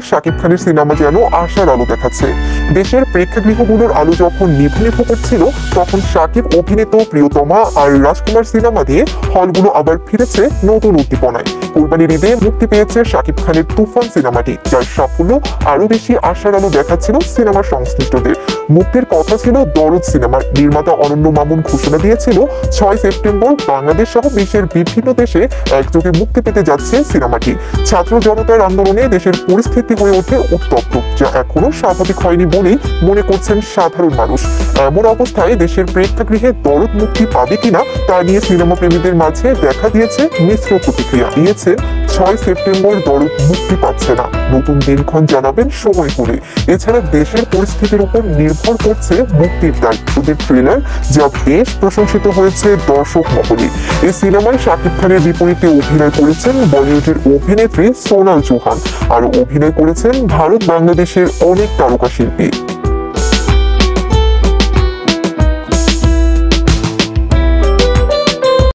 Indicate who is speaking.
Speaker 1: শাকিব খানের সিনেমা যেন আশার আলো দেখাচ্ছে। দেশের প্রেক্ষাগৃহগুলোর আলো যখন নিভু নিভু করছিল, তখন শাকিব অভিনীত প্রিয়তমা আর রাজকুমার সিনেমা দিয়ে হলগুলো আবার ফিরেছে নতুন উদ্দীপনায়। কোরবানির ঈদে মুক্তি পেয়েছে শাকিব খানের তুফান সিনেমাটি, যার সাফল্য আরো বেশি আশার আলো দেখাচ্ছিল সিনেমার সংশ্লিষ্টদের। মুক্তির কথা ছিল দরদ সিনেমার। নির্মাতা অনন্য মামুন ঘোষণা দিয়েছিল 6 সেপ্টেম্বর বাংলাদেশ সহ বিশ্বের বিভিন্ন দেশে একযোগে মুক্তি পেতে যাচ্ছে সিনেমাটি। ছাত্র জনতার আন্দোলনে দেশের পরিস্থিতি হয়ে ওঠে উত্তপ্ত, যা এখনো স্বাভাবিক হয়নি বলেই মনে করছেন সাধারণ মানুষ। এমন অবস্থায় দেশের প্রেক্ষাগৃহে দরদ মুক্তি পাবে কিনা তা নিয়ে সিনেমা প্রেমীদের মাঝে দেখা দিয়েছে মিশ্র প্রতিক্রিয়া। দিয়েছে 6 সেপ্টেম্বর দরদ মুক্তি পাচ্ছে না, নতুন দিনক্ষণ জানাবেন সময় করে। এছাড়া দেশের পরিস্থিতির উপর নির্ভর করছে মুক্তির তারিখ। ট্রেলার যা বেশ প্রশংসিত হয়েছে দর্শক মহলে। এই সিনেমায় শাকিব খানের বিপরীতে অভিনয় করেছেন বলিউডের অভিনেত্রী সোনাল চৌহান, আর অভিনয় করেছেন ভারত বাংলাদেশের অনেক তারকা শিল্পী।